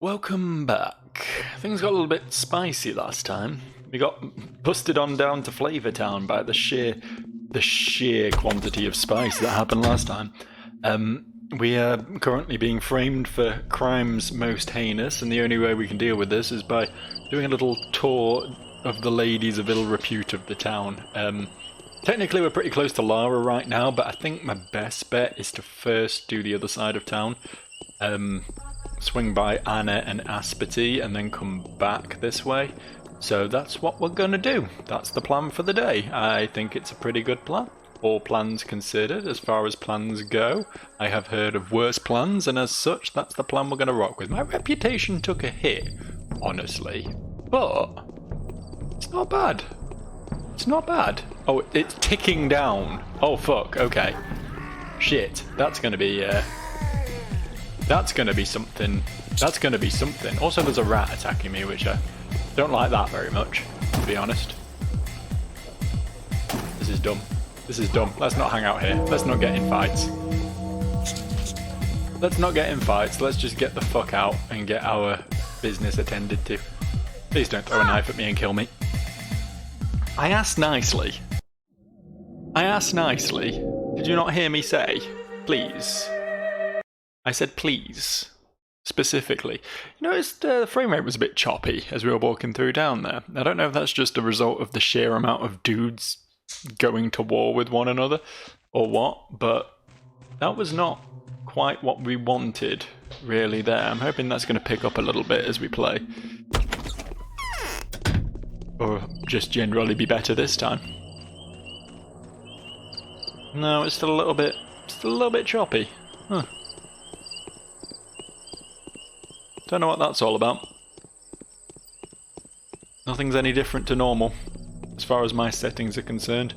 Welcome back. Things got a little bit spicy last time. We got busted on down to Flavor Town by the sheer quantity of spice that happened last time. We are currently being framed for crimes most heinous, and the only way we can deal with this is by doing a little tour of the ladies of ill repute of the town. Technically we're pretty close to Lara right now, but I think my best bet is to first do the other side of town. Swing by Anna and Aspity and then come back this way. So that's what we're gonna do. That's the plan for the day. I think it's a pretty good plan. All plans considered, as far as plans go. I have heard of worse plans, and as such, that's the plan we're gonna rock with. My reputation took a hit, honestly, but it's not bad. It's not bad. Oh, it's ticking down. Oh fuck, okay. Shit, that's gonna be something. That's gonna be something. Also, there's a rat attacking me, which I don't like that very much, to be honest. This is dumb. This is dumb. Let's not hang out here. Let's not get in fights. Let's not get in fights. Let's just get the fuck out and get our business attended to. Please don't throw a knife at me and kill me. I asked nicely. I asked nicely. Did you not hear me say, please? I said please, specifically. You noticed the frame rate was a bit choppy as we were walking through down there. I don't know if that's just a result of the sheer amount of dudes going to war with one another or what, but that was not quite what we wanted really there. I'm hoping that's going to pick up a little bit as we play. Or just generally be better this time. No, it's still a little bit choppy. Huh. Don't know what that's all about. Nothing's any different to normal, as far as my settings are concerned.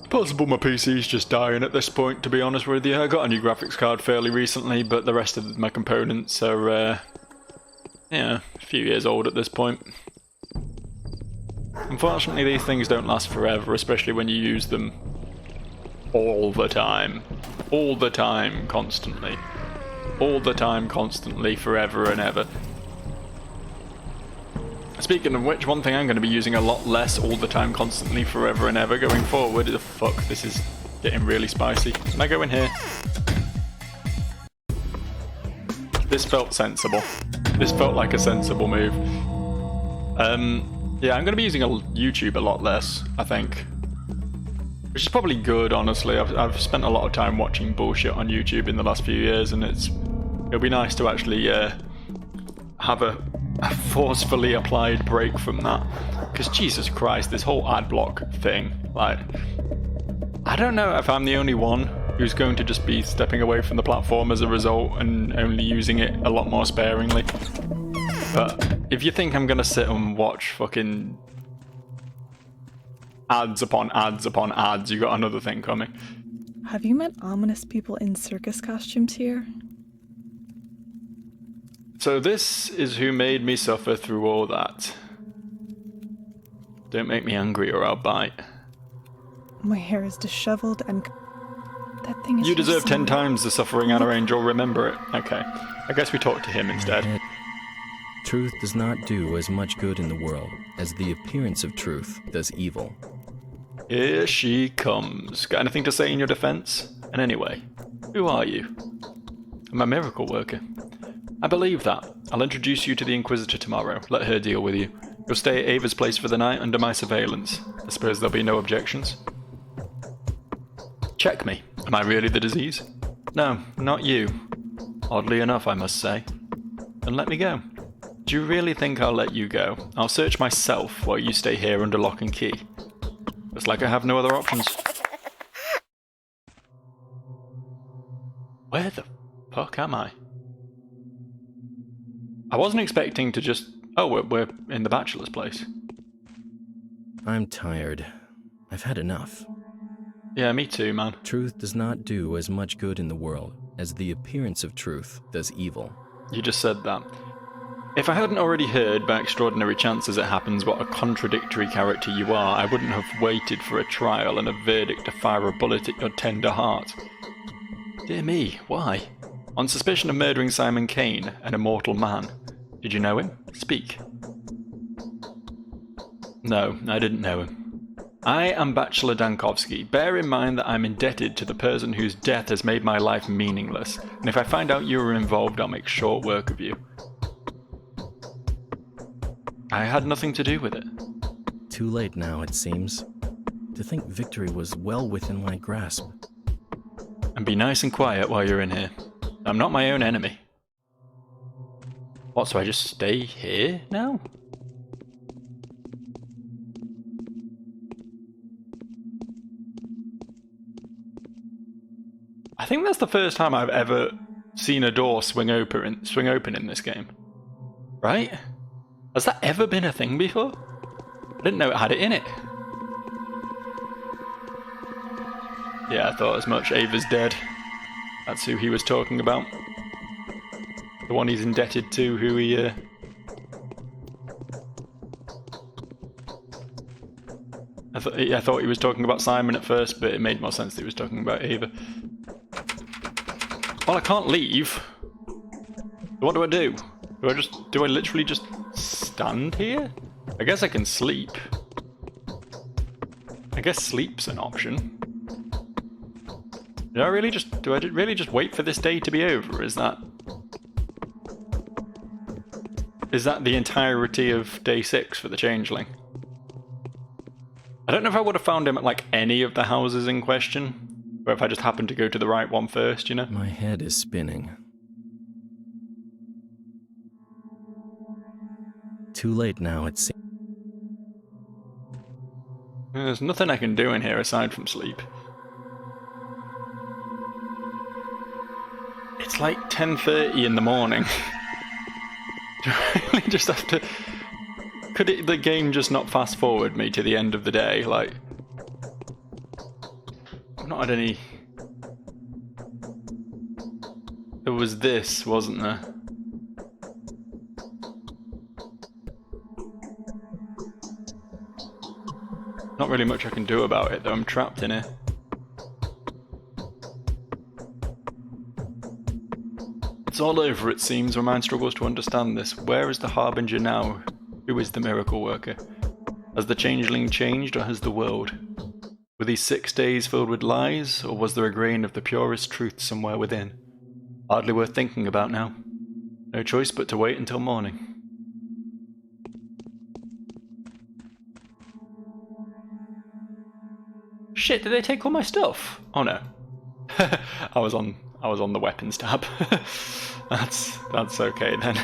Possible my PC's just dying at this point, to be honest with you. I got a new graphics card fairly recently, but the rest of my components are, yeah, a few years old at this point. Unfortunately, these things don't last forever, especially when you use them all the time. All the time, constantly. All the time, constantly, forever and ever. Speaking of which, one thing I'm going to be using a lot less all the time, constantly, forever and ever going forward is... Fuck, this is getting really spicy. Can I go in here? This felt sensible. This felt like a sensible move. Yeah, I'm going to be using YouTube a lot less, I think. Which is probably good, honestly. I've spent a lot of time watching bullshit on YouTube in the last few years, and it'll be nice to actually have a forcefully applied break from that. Because Jesus Christ, this whole ad block thing, like, I don't know if I'm the only one who's going to just be stepping away from the platform as a result and only using it a lot more sparingly. But if you think I'm gonna sit and watch fucking ads upon ads upon ads, you got another thing coming. Have you met ominous people in circus costumes here? So this is who made me suffer through all that. Don't make me angry or I'll bite. My hair is disheveled and... That thing is... You deserve 10 times the suffering, Anna Angel, remember it. Okay, I guess we talk to him instead. Truth does not do as much good in the world as the appearance of truth does evil. Here she comes. Got anything to say in your defense? And anyway, who are you? I'm a miracle worker. I believe that. I'll introduce you to the Inquisitor tomorrow. Let her deal with you. You'll stay at Ava's place for the night under my surveillance. I suppose there'll be no objections. Check me. Am I really the disease? No, not you. Oddly enough, I must say. Then let me go. Do you really think I'll let you go? I'll search myself while you stay here under lock and key. Looks like I have no other options. Where the fuck am I? I wasn't expecting to just... Oh, we're in the bachelor's place. I'm tired. I've had enough. Yeah, me too, man. Truth does not do as much good in the world as the appearance of truth does evil. You just said that. If I hadn't already heard, by extraordinary chance as it happens, what a contradictory character you are, I wouldn't have waited for a trial and a verdict to fire a bullet at your tender heart. Dear me, why? On suspicion of murdering Simon Kane, an immortal man. Did you know him? Speak. No, I didn't know him. I am Bachelor Dankovsky. Bear in mind that I'm indebted to the person whose death has made my life meaningless, and if I find out you were involved, I'll make short work of you. I had nothing to do with it. Too late now, it seems. To think victory was well within my grasp. And be nice and quiet while you're in here. I'm not my own enemy. What, so I just stay here now? I think that's the first time I've ever seen a door swing open in this game. Right? Has that ever been a thing before? I didn't know it had it in it. Yeah, I thought as much. Ava's dead. That's who he was talking about. The one he's indebted to, who he... I thought he was talking about Simon at first, but it made more sense that he was talking about Ava. Well, I can't leave. What do I do? Do I literally just stand here? I guess I can sleep. I guess sleep's an option. Do I really just wait for this day to be over? Is that the entirety of day 6 for the Changeling? I don't know if I would have found him at like any of the houses in question, or if I just happened to go to the right one first, you know? My head is spinning. Too late now, it seems. There's nothing I can do in here aside from sleep. It's like 10:30 in the morning. Do I really just have to... Could the game just not fast forward me to the end of the day? Like... I've not had any... There was this, wasn't there? Not really much I can do about it, though. I'm trapped in here. It's all over, it seems. My mind struggles to understand this. Where is the Harbinger now? Who is the miracle worker? Has the Changeling changed, or has the world? Were these 6 days filled with lies, or was there a grain of the purest truth somewhere within? Hardly worth thinking about now. No choice but to wait until morning. Shit, did they take all my stuff? Oh no. I was on the weapons tab. That's okay then.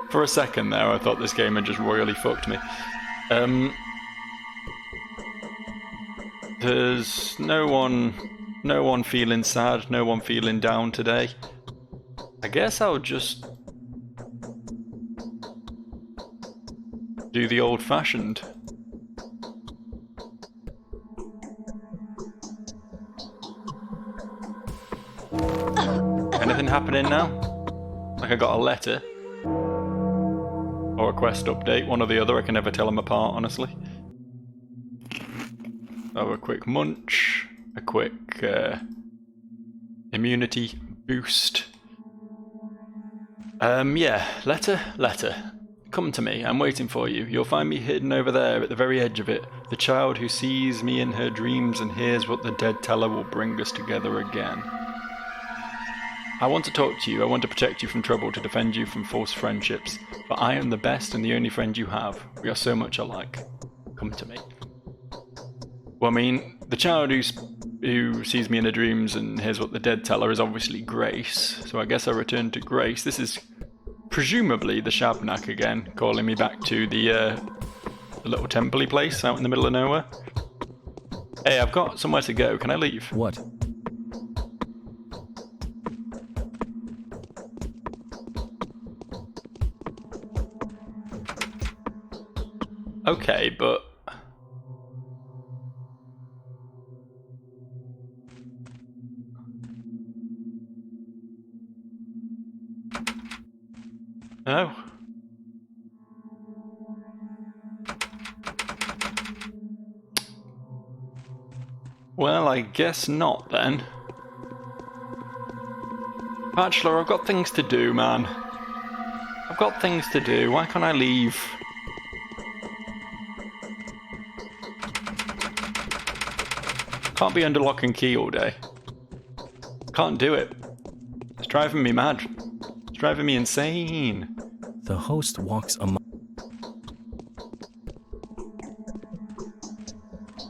For a second there, I thought this game had just royally fucked me. There's no one feeling sad, no one feeling down today. I guess I'll just do the old-fashioned. Anything happening now? Like I got a letter? Or a quest update, one or the other. I can never tell them apart, honestly. Oh, a quick munch. A quick immunity boost. Yeah, letter. Come to me, I'm waiting for you. You'll find me hidden over there at the very edge of it. The child who sees me in her dreams and hears what the dead tell her will bring us together again. I want to talk to you, I want to protect you from trouble, to defend you from false friendships. For I am the best and the only friend you have. We are so much alike. Come to me. Well, I mean, the child who sees me in her dreams and hears what the dead tell her is obviously Grace. So I guess I return to Grace. This is presumably the Shabnak again, calling me back to the little temple-y place out in the middle of nowhere. Hey, I've got somewhere to go. Can I leave? What? Okay, but... No? Well, I guess not then. Bachelor, I've got things to do, man. I've got things to do. Why can't I leave? Can't be under lock and key all day. Can't do it. It's driving me mad. It's driving me insane. The host walks among.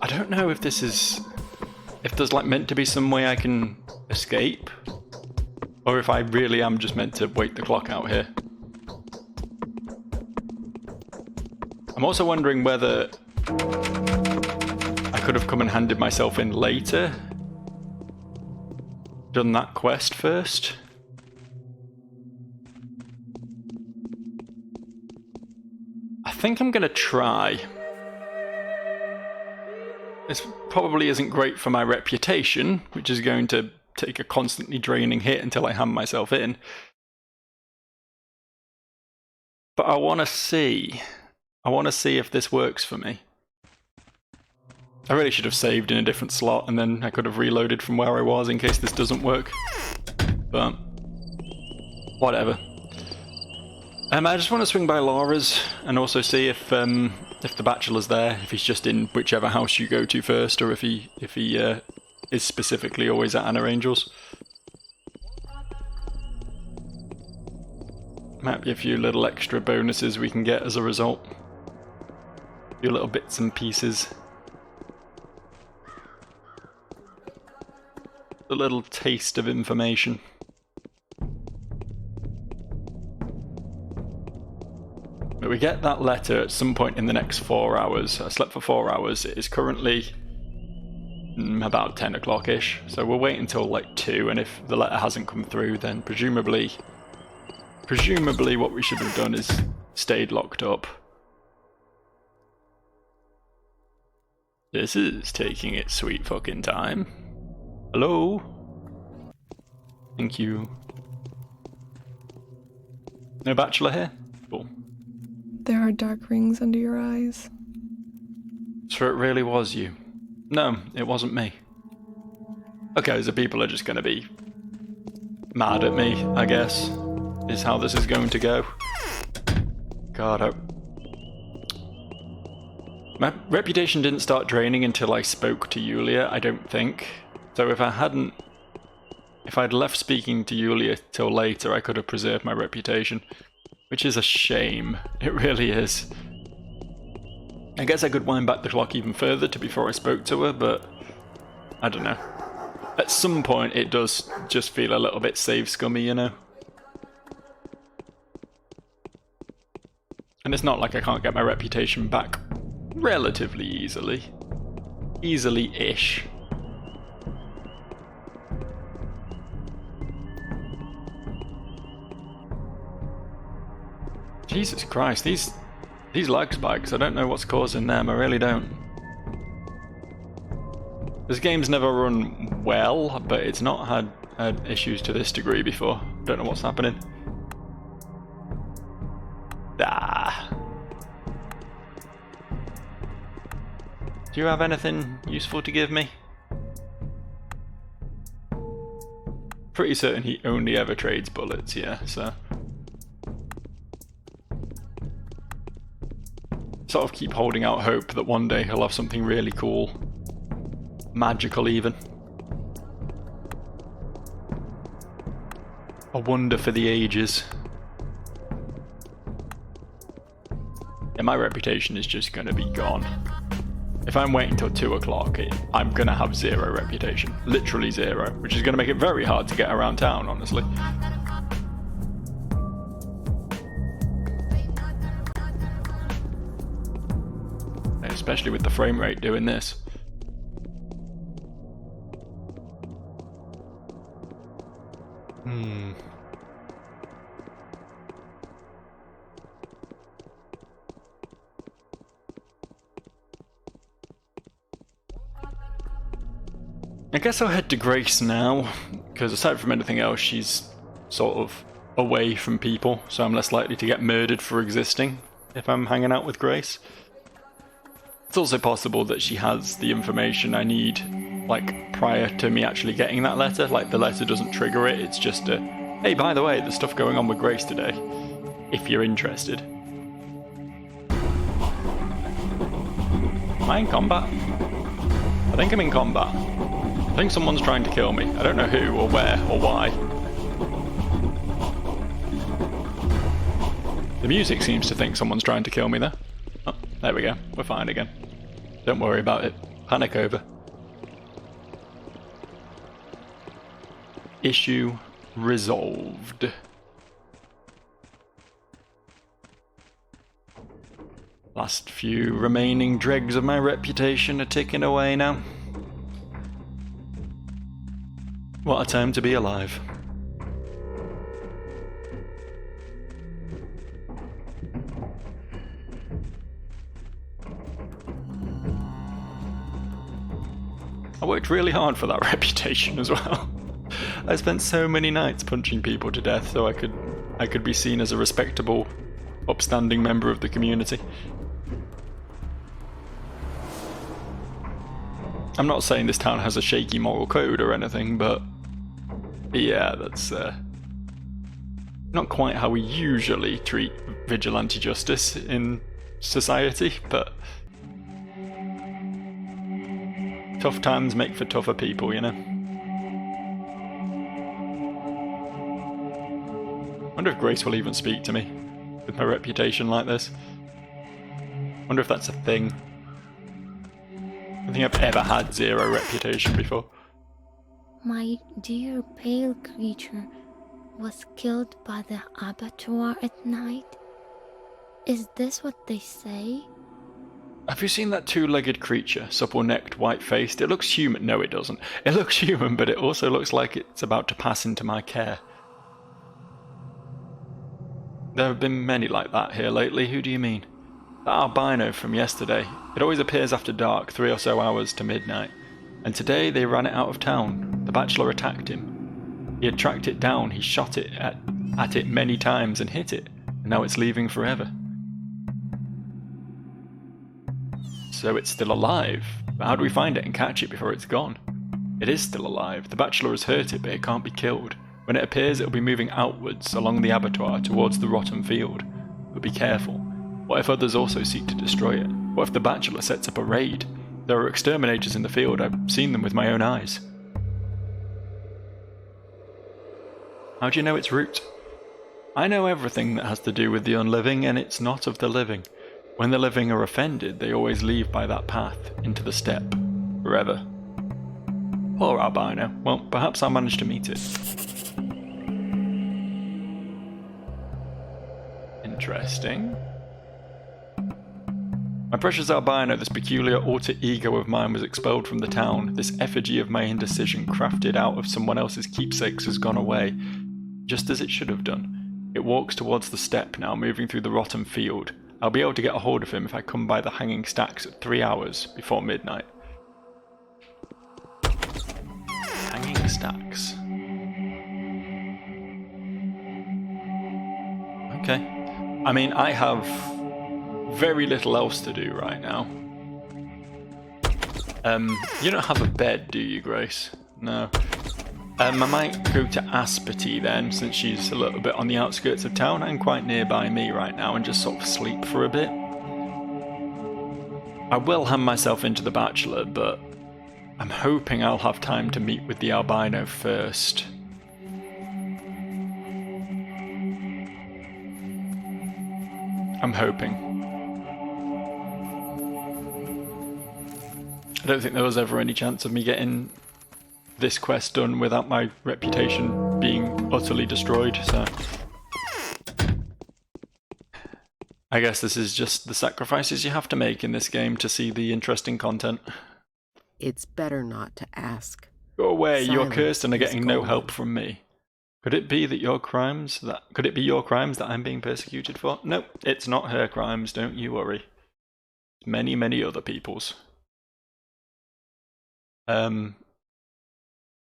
I don't know if this is... if there's like meant to be some way I can escape. Or if I really am just meant to wait the clock out here. I'm also wondering whether I could have come and handed myself in later. Done that quest first. I think I'm gonna try. This probably isn't great for my reputation, which is going to take a constantly draining hit until I hand myself in. But I want to see. I want to see if this works for me. I really should have saved in a different slot and then I could have reloaded from where I was in case this doesn't work. But whatever. I just want to swing by Laura's and also see if the Bachelor's there, if he's just in whichever house you go to first, or if he is specifically always at Anna Angel's. Might be a few little extra bonuses we can get as a result. A few little bits and pieces. A little taste of information. But we get that letter at some point in the next 4 hours. I slept for 4 hours. It is currently about 10 o'clock-ish. So we'll wait until like 2, and if the letter hasn't come through, then presumably what we should have done is stayed locked up. This is taking its sweet fucking time. Hello? Thank you. No Bachelor here? Cool. There are dark rings under your eyes. So it really was you? No, it wasn't me. Okay, so people are just gonna be mad at me, I guess, is how this is going to go. God, my reputation didn't start draining until I spoke to Yulia, I don't think. So if I'd left speaking to Yulia till later, I could have preserved my reputation. Which is a shame. It really is. I guess I could wind back the clock even further to before I spoke to her, but I don't know. At some point it does just feel a little bit save scummy, you know? And it's not like I can't get my reputation back relatively easily. Easily-ish. Jesus Christ, these lag spikes, I don't know what's causing them, I really don't. This game's never run well, but it's not had issues to this degree before. Don't know what's happening. Ah. Do you have anything useful to give me? Pretty certain he only ever trades bullets, yeah, so... Sort of keep holding out hope that one day he'll have something really cool. Magical even. A wonder for the ages. Yeah, my reputation is just gonna be gone. If I'm waiting till 2 o'clock, I'm gonna have 0 reputation. Literally 0, which is gonna make it very hard to get around town, honestly. Especially with the frame rate doing this. I guess I'll head to Grace now, because aside from anything else, she's sort of away from people, so I'm less likely to get murdered for existing if I'm hanging out with Grace. It's also possible that she has the information I need, like, prior to me actually getting that letter. Like, the letter doesn't trigger it, it's just a Hey, by the way, there's stuff going on with Grace today, if you're interested. Am I in combat? I think I'm in combat. I think someone's trying to kill me. I don't know who, or where, or why. The music seems to think someone's trying to kill me there. Oh, there we go. We're fine again. Don't worry about it. Panic over. Issue resolved. Last few remaining dregs of my reputation are ticking away now. What a time to be alive. I worked really hard for that reputation as well. I spent so many nights punching people to death so I could be seen as a respectable, upstanding member of the community. I'm not saying this town has a shaky moral code or anything, but yeah, that's not quite how we usually treat vigilante justice in society, but tough times make for tougher people, you know? Wonder if Grace will even speak to me with my reputation like this. Wonder if that's a thing. I don't think I've ever had zero reputation before. My dear pale creature was killed by the abattoir at night. Is this what they say? Have you seen that two-legged creature, supple-necked, white-faced? It looks human. No, it doesn't. It looks human, but it also looks like it's about to pass into my care. There have been many like that here lately. Who do you mean? That albino from yesterday. It always appears after dark, 3 or so hours to midnight. And today they ran it out of town. The bachelor attacked him. He had tracked it down, he shot it at it many times and hit it. And now it's leaving forever. So it's still alive. But how do we find it and catch it before it's gone? It is still alive. The bachelor has hurt it, but it can't be killed. When it appears, it'll be moving outwards along the abattoir towards the rotten field. But be careful. What if others also seek to destroy it? What if the bachelor sets up a raid? There are exterminators in the field. I've seen them with my own eyes. How do you know its route? I know everything that has to do with the unliving, and it's not of the living. When the living are offended, they always leave by that path, into the steppe, forever. Poor albino. Well, perhaps I'll manage to meet it. Interesting. My precious albino, this peculiar alter ego of mine was expelled from the town. This effigy of my indecision, crafted out of someone else's keepsakes, has gone away, just as it should have done. It walks towards the steppe now, moving through the rotten field. I'll be able to get a hold of him if I come by the hanging stacks at 3 hours before midnight. Hanging stacks. Okay. I mean, I have very little else to do right now. You don't have a bed, do you, Grace? No. I might go to Asperty then, since she's a little bit on the outskirts of town and quite nearby me right now, and just sort of sleep for a bit. I will hand myself into the Bachelor, but I'm hoping I'll have time to meet with the albino first. I'm hoping. I don't think there was ever any chance of me getting this quest done without my reputation being utterly destroyed, so I guess this is just the sacrifices you have to make in this game to see the interesting content. It's better not to ask. Go away, you're Silence cursed and are is getting no golden. help from me. Could it be your crimes that I'm being persecuted for? Nope, it's not her crimes, don't you worry. Many, many other people's.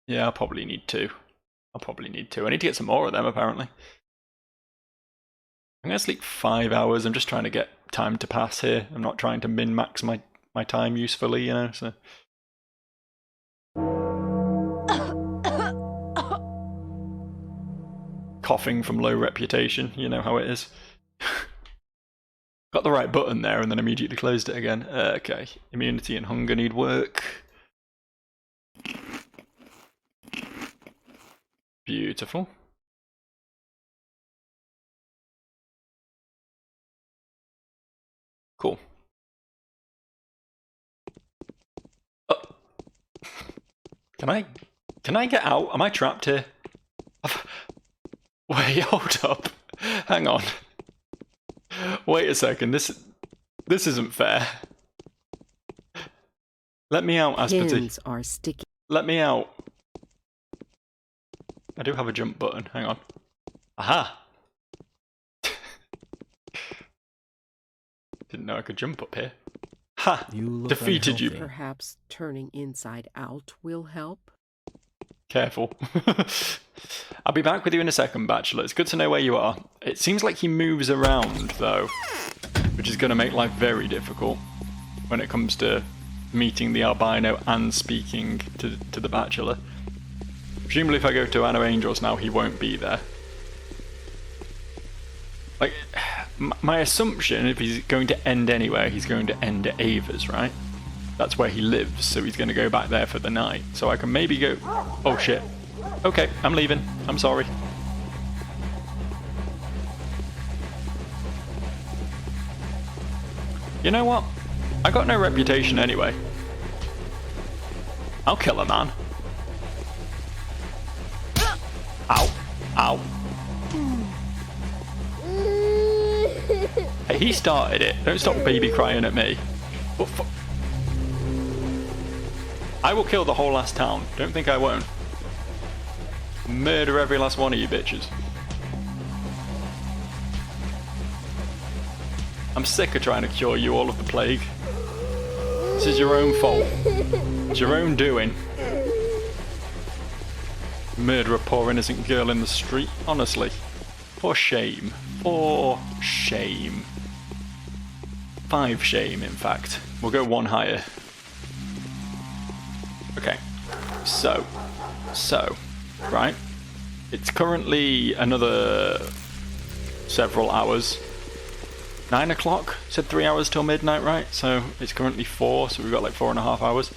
Yeah, I'll probably need two. I need to get some more of them, apparently. I'm gonna sleep 5 hours. I'm just trying to get time to pass here. I'm not trying to min-max my time usefully, you know, so... coughing from low reputation. You know how it is. Got the right button there and then immediately closed it again. Okay, immunity and hunger need work. Beautiful. Cool. Can I get out? Am I trapped here? Wait, hold up. Hang on. Wait a second. This isn't fair. Let me out, Aspity. Pins are sticky. Let me out. I do have a jump button. Hang on. Aha! Didn't know I could jump up here. Ha! You look Defeated you. unhealthy. Perhaps turning inside out will help. Careful. I'll be back with you in a second, Bachelor. It's good to know where you are. It seems like he moves around, though, which is going to make life very difficult when it comes to meeting the albino and speaking to the Bachelor. Presumably if I go to Anno Angels now, he won't be there. Like, my assumption, if he's going to end anywhere, he's going to end at Ava's, right? That's where he lives, so he's going to go back there for the night. So I can maybe go... Oh, shit. Okay, I'm leaving. I'm sorry. You know what? I got no reputation anyway. I'll kill a man. Ow. Ow. Hey, he started it. Don't stop baby crying at me. Oh, I will kill the whole last town. Don't think I won't. Murder every last one of you bitches. I'm sick of trying to cure you all of the plague. This is your own fault. It's your own doing. Murder a poor innocent girl in the street, honestly. For shame. For shame. 5 shame, in fact. We'll go 1 higher. Okay. So, right. It's currently another several hours. 9 o'clock? Said 3 hours till midnight, right? So it's currently 4, so we've got like 4.5 hours.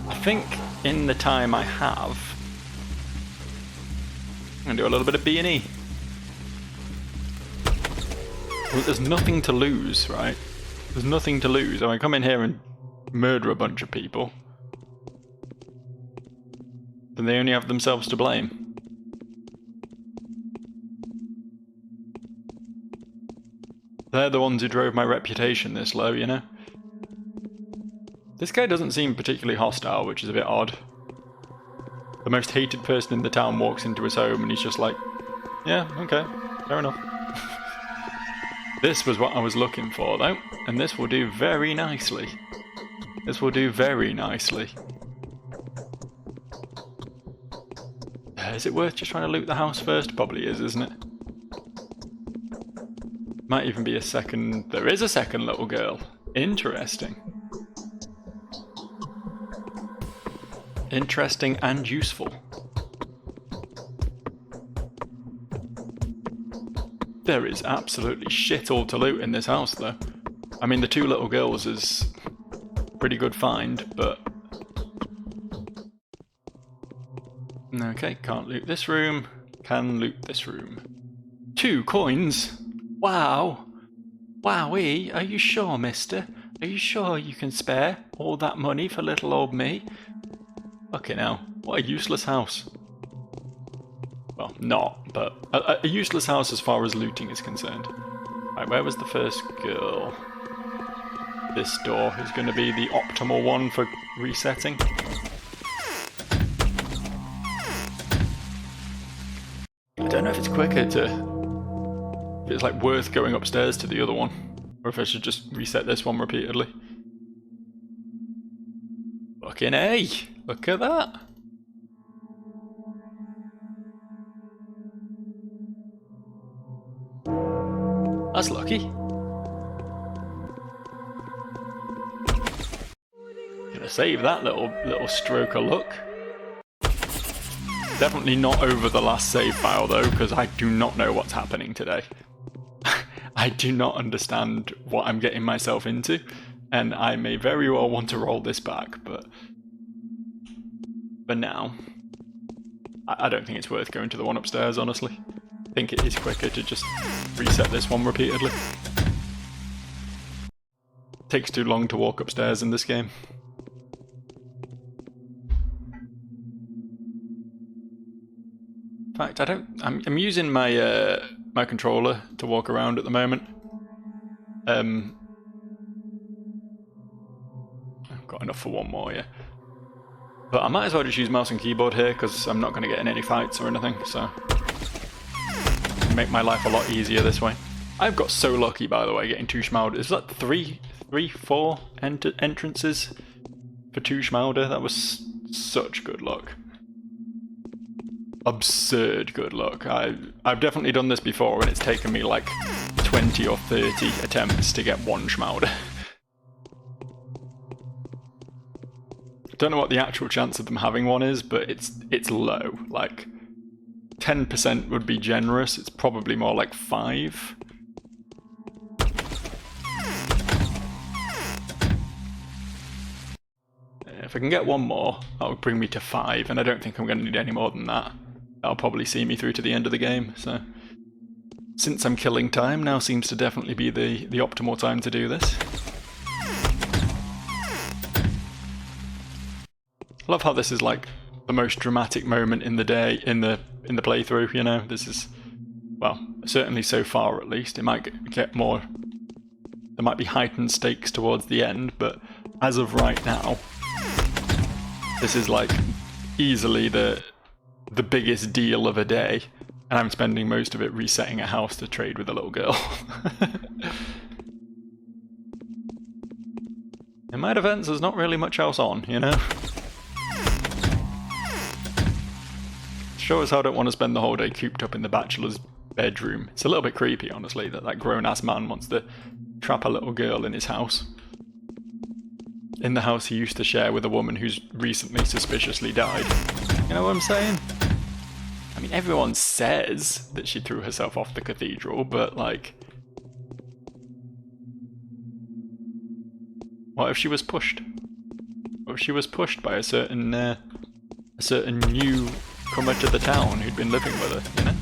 I think in the time I have, I'm gonna do a little bit of B&E. Well, there's nothing to lose, right? There's nothing to lose. I come in here and murder a bunch of people. Then they only have themselves to blame. They're the ones who drove my reputation this low, you know? This guy doesn't seem particularly hostile, which is a bit odd. The most hated person in the town walks into his home and he's just like, yeah, okay, fair enough. This was what I was looking for, though, and this will do very nicely. This will do very nicely. Is it worth just trying to loot the house first? Probably is, isn't it? Might even be a second... There is a second little girl. Interesting. Interesting and useful. There is absolutely shit all to loot in this house, though. I mean, the 2 little girls is a pretty good find, but... Okay, can't loot this room. Can loot this room. 2 coins? Wow. Wowee, are you sure, mister? Are you sure you can spare all that money for little old me? Fucking hell, what a useless house. Well, not, but a useless house as far as looting is concerned. Right, where was the first girl? This door is going to be the optimal one for resetting. I don't know if it's quicker to... If it's like worth going upstairs to the other one, or if I should just reset this one repeatedly. Fucking A! Look at that! That's lucky. Gonna save that little stroke of luck. Definitely not over the last save file though, because I do not know what's happening today. I do not understand what I'm getting myself into, and I may very well want to roll this back, but for now, I don't think it's worth going to the one upstairs, honestly. I think it is quicker to just reset this one repeatedly. It takes too long to walk upstairs in this game. In fact, I'm using my my controller to walk around at the moment. I've got enough for one more, yeah. But I might as well just use mouse and keyboard here because I'm not going to get in any fights or anything, so make my life a lot easier this way. I've got so lucky, by the way, getting 2 Schmauder. Is that 4 entrances for 2 Schmauder? That was such good luck. Absurd good luck. I've definitely done this before and it's taken me like 20 or 30 attempts to get 1 Schmauder. Don't know what the actual chance of them having one is, but it's low. Like 10% would be generous. It's probably more like 5. If I can get 1 more, that would bring me to 5, and I don't think I'm going to need any more than that. That'll probably see me through to the end of the game, so since I'm killing time, now seems to definitely be the optimal time to do this. I love how this is like the most dramatic moment in the day, in the playthrough, you know? This is, well, certainly so far at least. It might get more, there might be heightened stakes towards the end, but as of right now, this is like easily the biggest deal of a day, and I'm spending most of it resetting a house to trade with a little girl. In my defense, there's not really much else on, you know? Sure as hell don't want to spend the whole day cooped up in the bachelor's bedroom. It's a little bit creepy, honestly, that grown-ass man wants to trap a little girl in his house. In the house he used to share with a woman who's recently suspiciously died. You know what I'm saying? I mean, everyone says that she threw herself off the cathedral, but like, what if she was pushed? What if she was pushed by a certain newcomer to the town who'd been living with her, you know?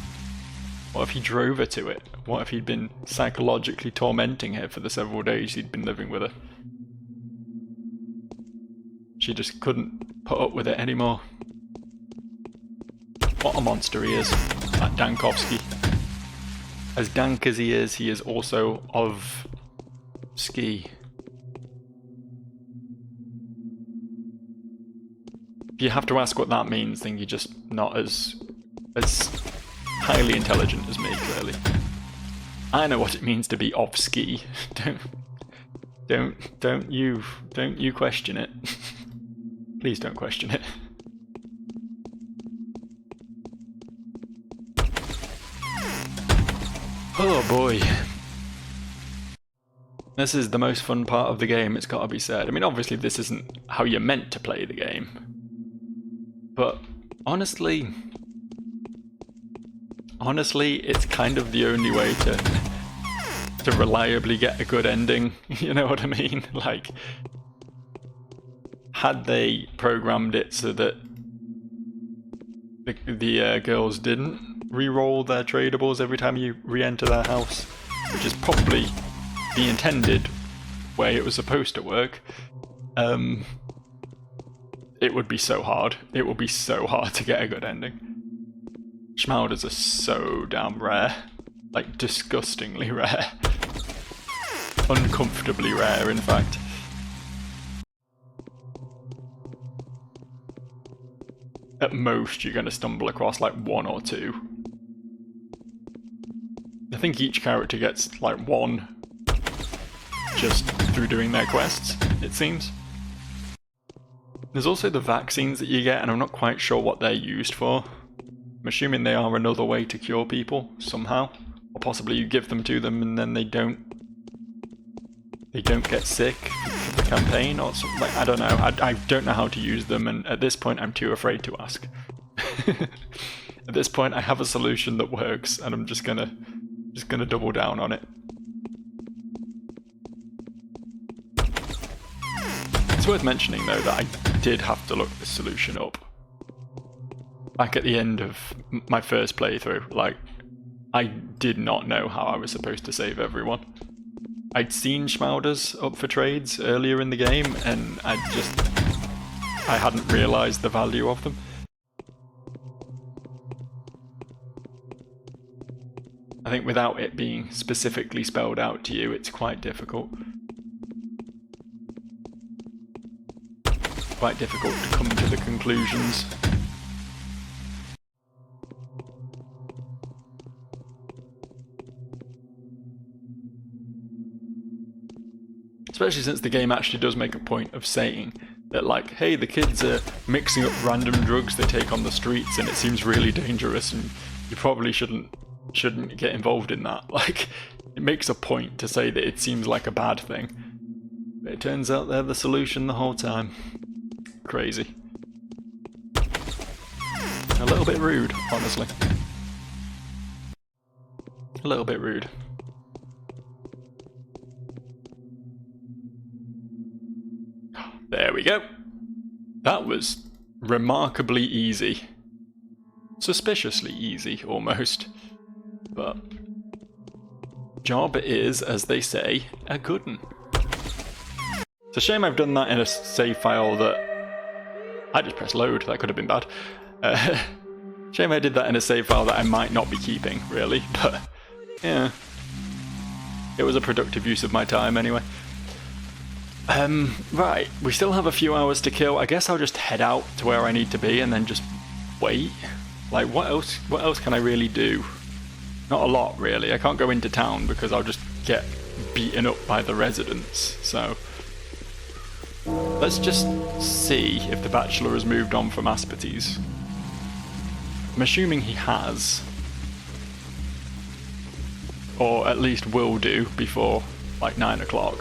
What if he drove her to it? What if he'd been psychologically tormenting her for the several days he'd been living with her? She just couldn't put up with it anymore. What a monster he is, that Dankovsky. As dank as he is also of ski. If you have to ask what that means, then you're just not as highly intelligent as me, clearly. I know what it means to be of ski. Don't you question it. Please don't question it. Oh boy. This is the most fun part of the game, it's gotta be said. I mean, obviously this isn't how you're meant to play the game. But honestly, it's kind of the only way to reliably get a good ending. You know what I mean? Like, had they programmed it so that the girls didn't re-roll their tradables every time you re-enter their house, which is probably the intended way it was supposed to work, it would be so hard. It would be so hard to get a good ending. Schmauders are so damn rare. Like, disgustingly rare. Uncomfortably rare, in fact. At most, you're going to stumble across like 1 or 2. I think each character gets like 1 just through doing their quests, it seems. There's also the vaccines that you get, and I'm not quite sure what they're used for. I'm assuming they are another way to cure people, somehow. Or possibly you give them to them and then they don't get sick for the campaign or something. Like, I don't know. I don't know how to use them, and at this point I'm too afraid to ask. At this point, I have a solution that works, and I'm just gonna double down on it. It's worth mentioning, though, that I did have to look this solution up. Back at the end of my first playthrough, like, I did not know how I was supposed to save everyone. I'd seen Schmauders up for trades earlier in the game, and I hadn't realised the value of them. I think without it being specifically spelled out to you, it's quite difficult. Quite difficult to come to the conclusions. Especially since the game actually does make a point of saying that, like, hey, the kids are mixing up random drugs they take on the streets and it seems really dangerous and you probably shouldn't get involved in that. Like, it makes a point to say that it seems like a bad thing. But it turns out they're the solution the whole time. Crazy. A little bit rude, honestly. A little bit rude. There we go. That was remarkably easy. Suspiciously easy, almost. But job is, as they say, a good one. It's a shame I've done that in a save file that... I just pressed load, that could have been bad. Shame I did that in a save file that I might not be keeping, really, but yeah. It was a productive use of my time anyway. Right, we still have a few hours to kill. I guess I'll just head out to where I need to be and then just wait. Like, what else can I really do? Not a lot, really. I can't go into town because I'll just get beaten up by the residents, so... Let's just see if the Bachelor has moved on from Asperties. I'm assuming he has. Or at least will do before, like, 9 o'clock.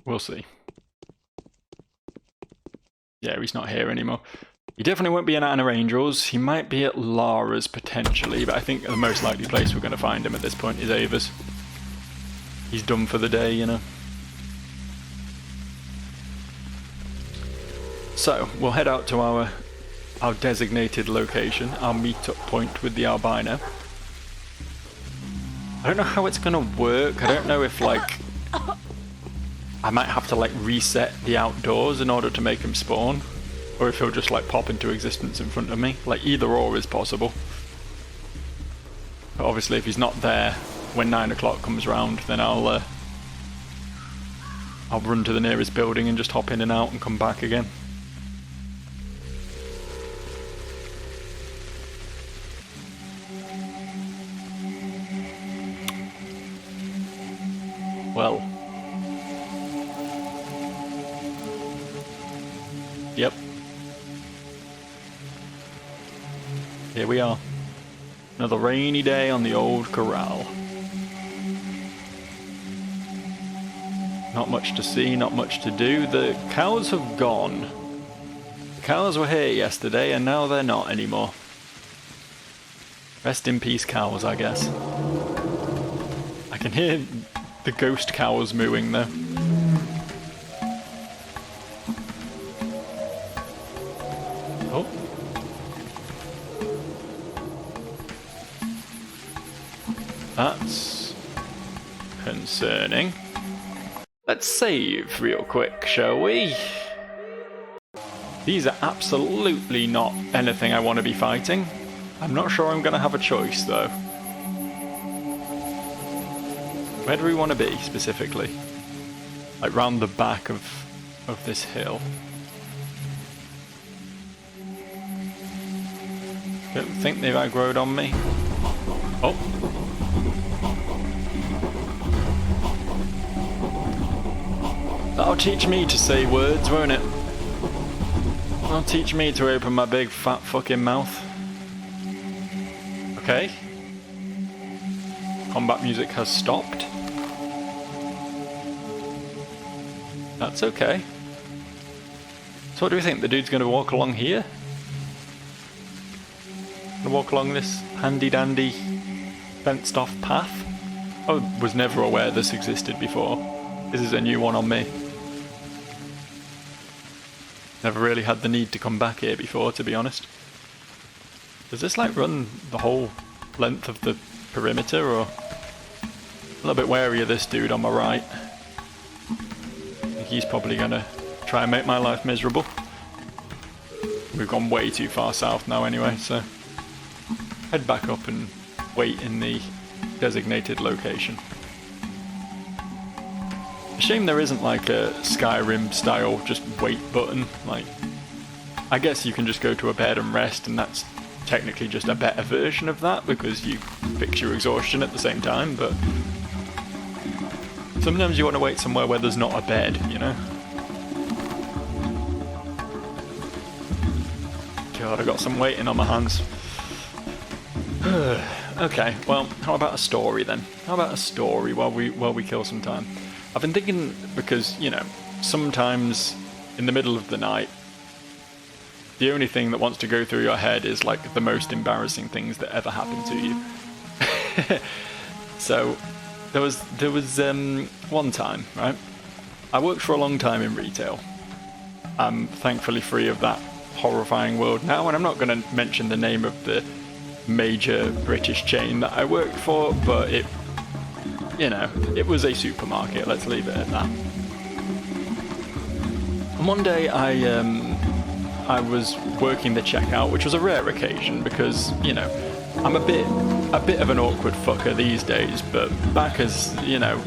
We'll see. Yeah, he's not here anymore. He definitely won't be in Anna Angels. He might be at Lara's potentially, but I think the most likely place we're going to find him at this point is Ava's. He's done for the day, you know. So, we'll head out to our designated location, our meet-up point with the albino. I don't know how it's going to work. I don't know if, like... I might have to, like, reset the outdoors in order to make him spawn. Or if he'll just, like, pop into existence in front of me. Like, either or is possible. But obviously if he's not there when 9 o'clock comes round, then I'll run to the nearest building and just hop in and out and come back again. Well. Yep. Here we are. Another rainy day on the old corral. Not much to see, not much to do. The cows have gone. The cows were here yesterday and now they're not anymore. Rest in peace, cows, I guess. I can hear the ghost cows mooing though. Oh. That's concerning. Let's save real quick, shall we? These are absolutely not anything I want to be fighting. I'm not sure I'm going to have a choice, though. Where do we want to be, specifically? Like, round the back of this hill. Don't think they've aggroed on me. Oh. That'll teach me to say words, won't it? That'll teach me to open my big fat fucking mouth. Okay. combat music has stopped. That's okay. So what do we think? The dude's going to walk along here? Gonna walk along this handy-dandy fenced-off path? I was never aware this existed before. This is a new one on me. Never really had the need to come back here before, to be honest. Does this like run the whole length of the perimeter, or... A little bit wary of this dude on my right. I think he's probably gonna try and make my life miserable. We've gone way too far south now anyway, so... Head back up and wait in the designated location. A shame there isn't like a Skyrim style just wait button. Like, I guess you can just go to a bed and rest, and that's technically just a better version of that because you fix your exhaustion at the same time, but sometimes you want to wait somewhere where there's not a bed, you know? God, I got some waiting on my hands. Okay, well, how about a story then? How about a story while we kill some time? I've been thinking, because, you know, sometimes in the middle of the night, the only thing that wants to go through your head is like the most embarrassing things that ever happened to you. So there was one time, right? I worked for a long time in retail. I'm thankfully free of that horrifying world now, and I'm not going to mention the name of the major British chain that I worked for, but it, you know, it was a supermarket, let's leave it at that. And one day I was working the checkout, which was a rare occasion because, you know, I'm a bit of an awkward fucker these days, but back as, you know,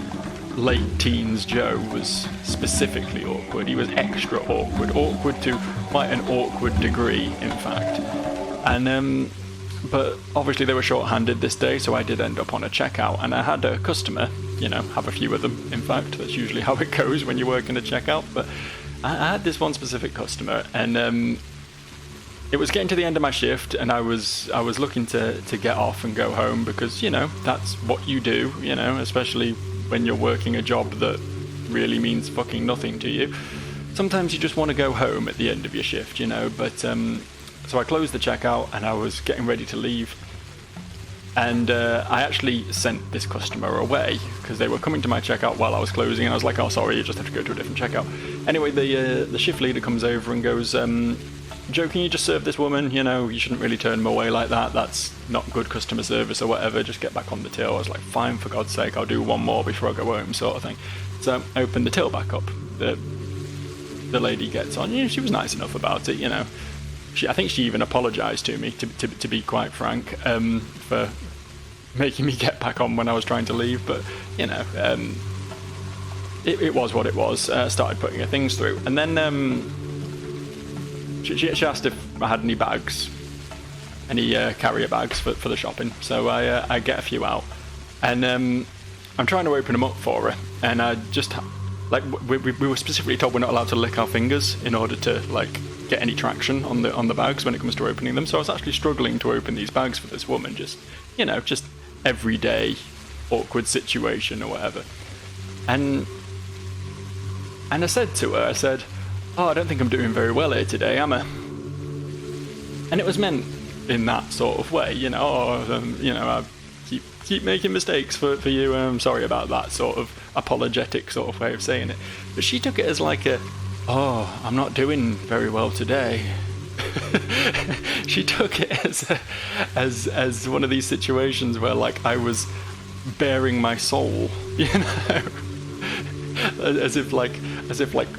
late teens Joe was specifically awkward. He was extra awkward to quite an awkward degree, in fact. And but obviously they were short-handed this day, so I did end up on a checkout, and I had a customer, you know, have a few of them, in fact. That's usually how it goes when you work in a checkout, but I had this one specific customer, and it was getting to the end of my shift, and I was looking to get off and go home because, you know, that's what you do, you know, especially when you're working a job that really means fucking nothing to you. Sometimes you just want to go home at the end of your shift, you know, but so I closed the checkout and I was getting ready to leave, and I actually sent this customer away because they were coming to my checkout while I was closing, and I was like, oh sorry, you just have to go to a different checkout. Anyway, the shift leader comes over and goes, Joe, can you just serve this woman? You know, you shouldn't really turn them away like that. That's not good customer service or whatever. Just get back on the till. I was like, fine, for God's sake, I'll do one more before I go home, sort of thing. So I opened the till back up. The lady gets on. You know, she was nice enough about it, you know. I think she even apologised to me, to be quite frank, for making me get back on when I was trying to leave. But, you know, it was what it was. Started putting her things through. And then she asked if I had any bags, any carrier bags for the shopping. So I get a few out. And I'm trying to open them up for her. And I just, like, we were specifically told we're not allowed to lick our fingers in order to, like, get any traction on the bags when it comes to opening them. So I was actually struggling to open these bags for this woman, just, you know, just everyday awkward situation or whatever. And I said to her, I said, oh, I don't think I'm doing very well here today, am I? And it was meant in that sort of way, you know, you know, I keep making mistakes for you, and I'm sorry about that, sort of apologetic sort of way of saying it. But she took it as like a, oh, I'm not doing very well today. She took it as one of these situations where, like, I was bearing my soul, you know, as if like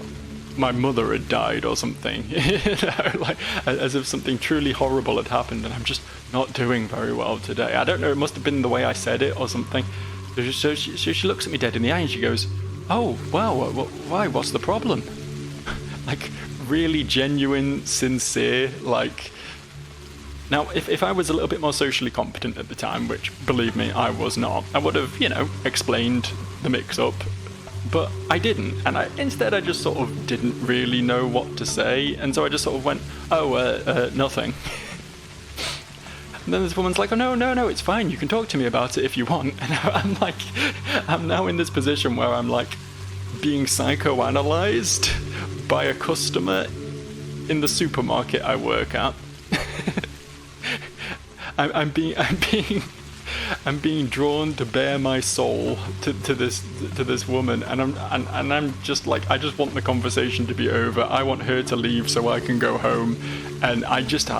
my mother had died or something, you know, like as if something truly horrible had happened, and I'm just not doing very well today. I don't know, it must have been the way I said it or something. So she looks at me dead in the eye and she goes, oh, wow, why, what's the problem? Like, really genuine, sincere, like... Now, if I was a little bit more socially competent at the time, which, believe me, I was not, I would have, you know, explained the mix-up, but I didn't, and instead I just sort of didn't really know what to say, and so I just sort of went, oh, nothing. And then this woman's like, oh, no, it's fine. You can talk to me about it if you want. And I'm like, I'm now in this position where I'm like being psychoanalyzed by a customer in the supermarket I work at. I'm being drawn to bare my soul to this woman, and I'm just like, I just want the conversation to be over. I want her to leave so I can go home, and I just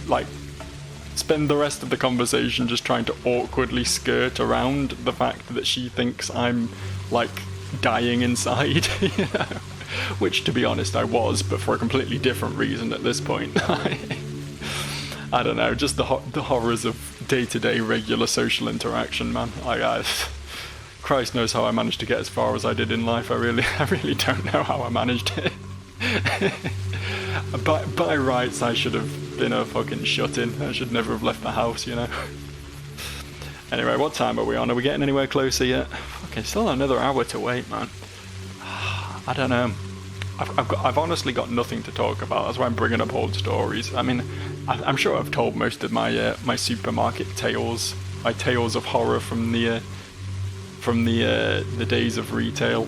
like spend the rest of the conversation just trying to awkwardly skirt around the fact that she thinks I'm like dying inside, you know? Which, to be honest, I was, but for a completely different reason at this point. I don't know, just the horrors of day-to-day regular social interaction, man. Christ knows how I managed to get as far as I did in life. I really don't know how I managed it. By rights, I should have been a fucking shut-in. I should never have left the house, you know. Anyway, what time are we on? Are we getting anywhere closer yet? Okay, still another hour to wait, man. I don't know. I've honestly got nothing to talk about. That's why I'm bringing up old stories. I mean, I'm sure I've told most of my my supermarket tales, my tales of horror from the days of retail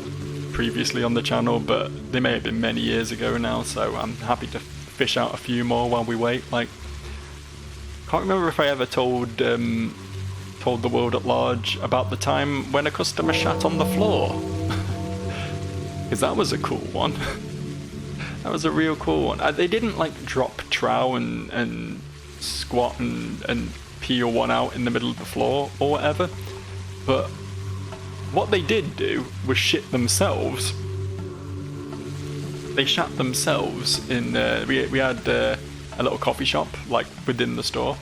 previously on the channel, but they may have been many years ago now. So I'm happy to fish out a few more while we wait. Like, can't remember if I ever told the world at large about the time when a customer shat on the floor. Because that was a cool one. That was a real cool one. They didn't like drop trow and squat and peel one out in the middle of the floor or whatever. But what they did do was shit themselves. They shat themselves in. We had a little coffee shop like within the store,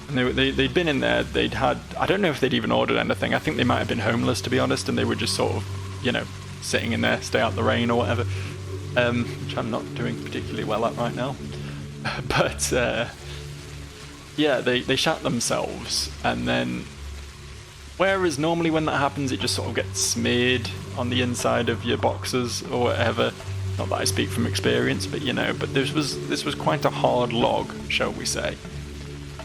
and they'd been in there. They'd had, I don't know if they'd even ordered anything. I think they might have been homeless, to be honest, and they were just sort of, you know, sitting in there, stay out the rain or whatever, which I'm not doing particularly well at right now. But yeah, they shat themselves, and then whereas normally when that happens, it just sort of gets smeared on the inside of your boxes or whatever. Not that I speak from experience, but you know. But this was quite a hard log, shall we say?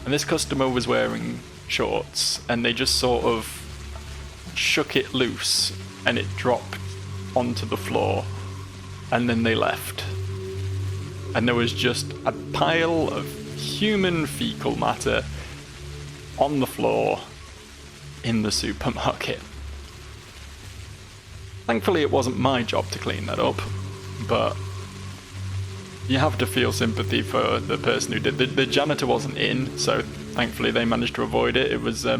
And this customer was wearing shorts, and they just sort of shook it loose, and it dropped onto the floor, and then they left. And there was just a pile of human fecal matter on the floor in the supermarket. Thankfully, it wasn't my job to clean that up, but you have to feel sympathy for the person who did. The janitor wasn't in, so thankfully they managed to avoid it. It was, I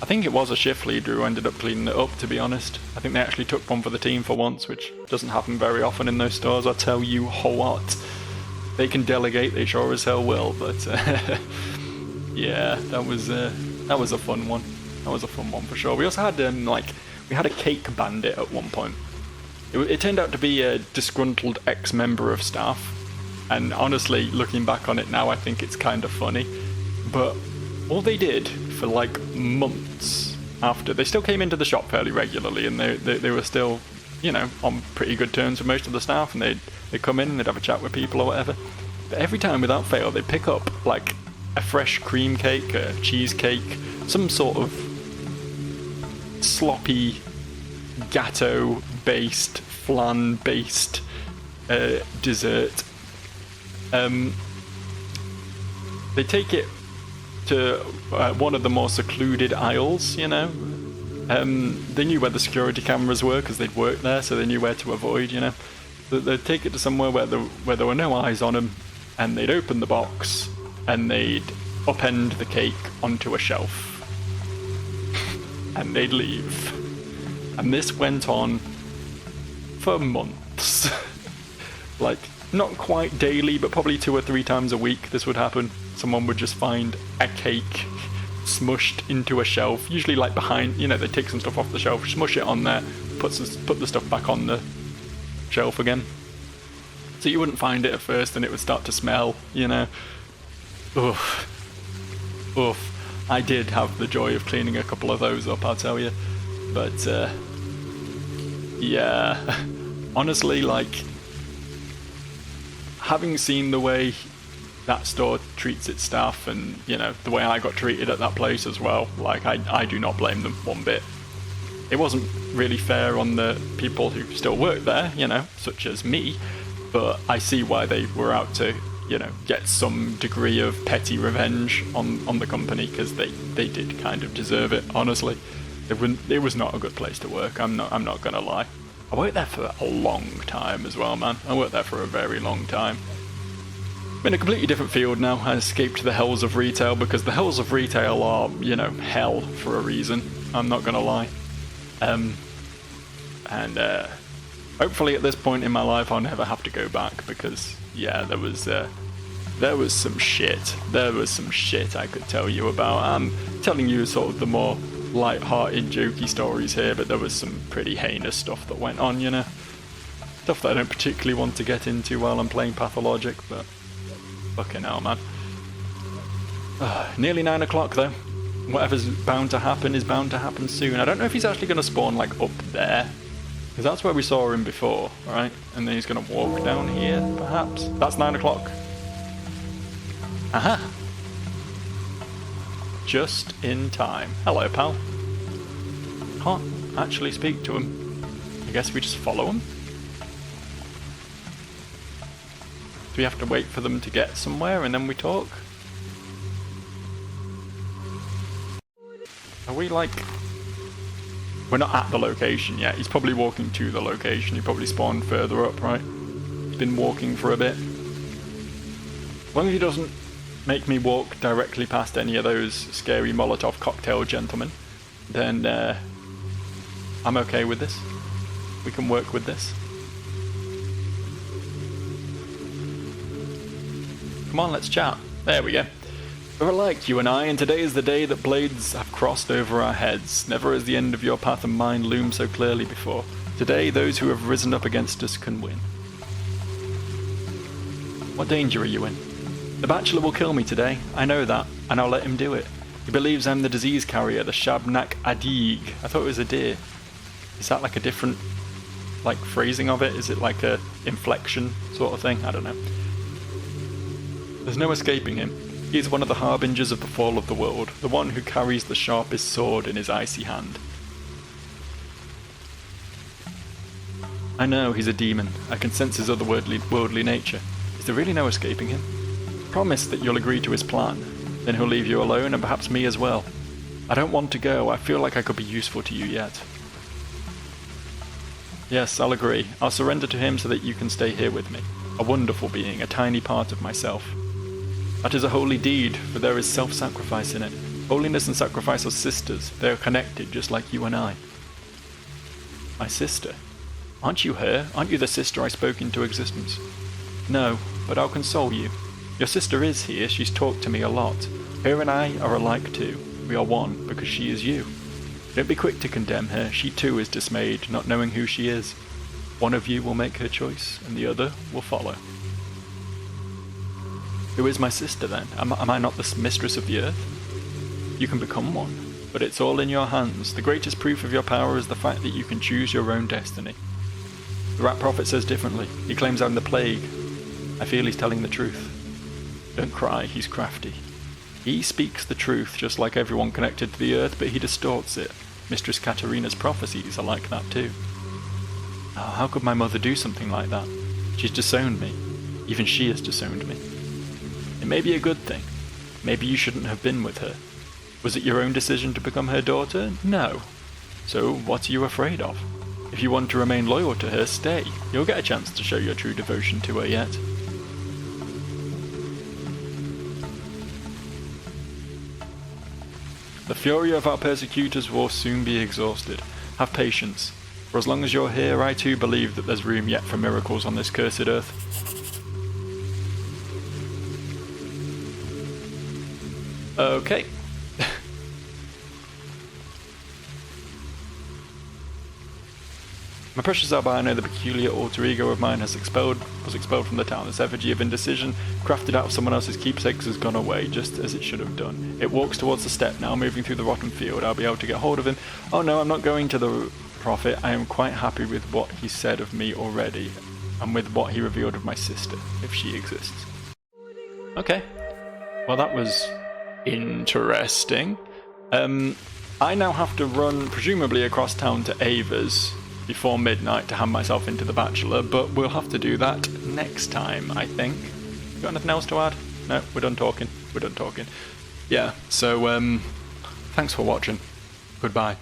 think it was a shift leader who ended up cleaning it up, to be honest. I think they actually took one for the team for once, which doesn't happen very often in those stores, I'll tell you what. They can delegate, they sure as hell will, but yeah, that was a fun one. That was a fun one for sure. We also had, we had a cake bandit at one point. It turned out to be a disgruntled ex-member of staff, and honestly, looking back on it now, I think it's kind of funny. But all they did for like months after, they still came into the shop fairly regularly, and they were still, you know, on pretty good terms with most of the staff, and they'd come in and they'd have a chat with people or whatever. But every time, without fail, they'd pick up like a fresh cream cake, a cheesecake, some sort of sloppy gatto-based, flan-based dessert. They take it to one of the more secluded aisles, you know. They knew where the security cameras were because they'd worked there, so they knew where to avoid, you know. They'd take it to somewhere where there were no eyes on them, and they'd open the box, and they'd upend the cake onto a shelf. And they'd leave. And this went on for months. Like, not quite daily, but probably 2 or 3 times a week this would happen. Someone would just find a cake smushed into a shelf, usually like behind, you know, they take some stuff off the shelf, smush it on there, put the stuff back on the shelf again. So you wouldn't find it at first, and it would start to smell, you know. Oof. Oof. I did have the joy of cleaning a couple of those up, I'll tell you. But, yeah. Honestly, like, having seen the way that store treats its staff, and, you know, the way I got treated at that place as well. Like, I do not blame them one bit. It wasn't really fair on the people who still work there, you know, such as me, but I see why they were out to, you know, get some degree of petty revenge on the company, because they did kind of deserve it, honestly. It was not a good place to work, I'm not gonna lie. I worked there for a long time as well, man. I worked there for a very long time. I'm in a completely different field now. I escaped the hells of retail, because the hells of retail are, you know, hell for a reason. I'm not gonna lie. Hopefully at this point in my life I'll never have to go back, because, yeah, there was some shit. There was some shit I could tell you about. I'm telling you sort of the more light-hearted, jokey stories here, but there was some pretty heinous stuff that went on, you know? Stuff that I don't particularly want to get into while I'm playing Pathologic, but fucking hell, man. Nearly 9 o'clock, though. Whatever's bound to happen is bound to happen soon. I don't know if he's actually going to spawn, like, up there, because that's where we saw him before, right? And then he's going to walk down here, perhaps? That's 9 o'clock. Aha! Just in time. Hello, pal. Can't actually speak to him. I guess we just follow him? Do we have to wait for them to get somewhere and then we talk? Are we like... We're not at the location yet. He's probably walking to the location. He probably spawned further up, right? He's been walking for a bit. As long as he doesn't make me walk directly past any of those scary Molotov cocktail gentlemen, then I'm okay with this. We can work with this. Come on, let's chat. There we go. We're alike, you and I, and today is the day that blades have crossed over our heads. Never has the end of your path and mine loomed so clearly before. Today, those who have risen up against us can win. What danger are you in? The Bachelor will kill me today, I know that, and I'll let him do it. He believes I'm the disease carrier, the Shabnak Adig. I thought it was a deer. Is that like a different, like, phrasing of it? Is it like a inflection sort of thing? I don't know. There's no escaping him. He is one of the harbingers of the fall of the world, the one who carries the sharpest sword in his icy hand. I know he's a demon. I can sense his otherworldly nature. Is there really no escaping him? Promise that you'll agree to his plan. Then he'll leave you alone, and perhaps me as well. I don't want to go. I feel like I could be useful to you yet. Yes, I'll agree. I'll surrender to him so that you can stay here with me. A wonderful being, a tiny part of myself. That is a holy deed, for there is self-sacrifice in it. Holiness and sacrifice are sisters. They are connected, just like you and I. My sister? Aren't you her? Aren't you the sister I spoke into existence? No, but I'll console you. Your sister is here, she's talked to me a lot. Her and I are alike too. We are one, because she is you. Don't be quick to condemn her, she too is dismayed, not knowing who she is. One of you will make her choice, and the other will follow. Who is my sister then? Am I not the mistress of the earth? You can become one, but it's all in your hands. The greatest proof of your power is the fact that you can choose your own destiny. The Rat Prophet says differently. He claims I'm the plague. I feel he's telling the truth. Don't cry, he's crafty. He speaks the truth just like everyone connected to the earth, but he distorts it. Mistress Katarina's prophecies are like that too. Oh, how could my mother do something like that? She's disowned me. Even she has disowned me. It may be a good thing. Maybe you shouldn't have been with her. Was it your own decision to become her daughter? No. So what are you afraid of? If you want to remain loyal to her, stay. You'll get a chance to show your true devotion to her yet. The fury of our persecutors will soon be exhausted. Have patience. For as long as you're here, I too believe that there's room yet for miracles on this cursed earth. Okay. My precious albino, the peculiar alter ego of mine, was expelled from the town. This effigy of indecision, crafted out of someone else's keepsakes, has gone away, just as it should have done. It walks towards the step now, moving through the rotten field. I'll be able to get hold of him. Oh no, I'm not going to the prophet. I am quite happy with what he said of me already, and with what he revealed of my sister, if she exists. Okay. Well, that was interesting. I now have to run, presumably across town to Ava's before midnight to hand myself into the Bachelor, but we'll have to do that next time, I think. Got anything else to add? No, we're done talking. Yeah, so, thanks for watching. Goodbye.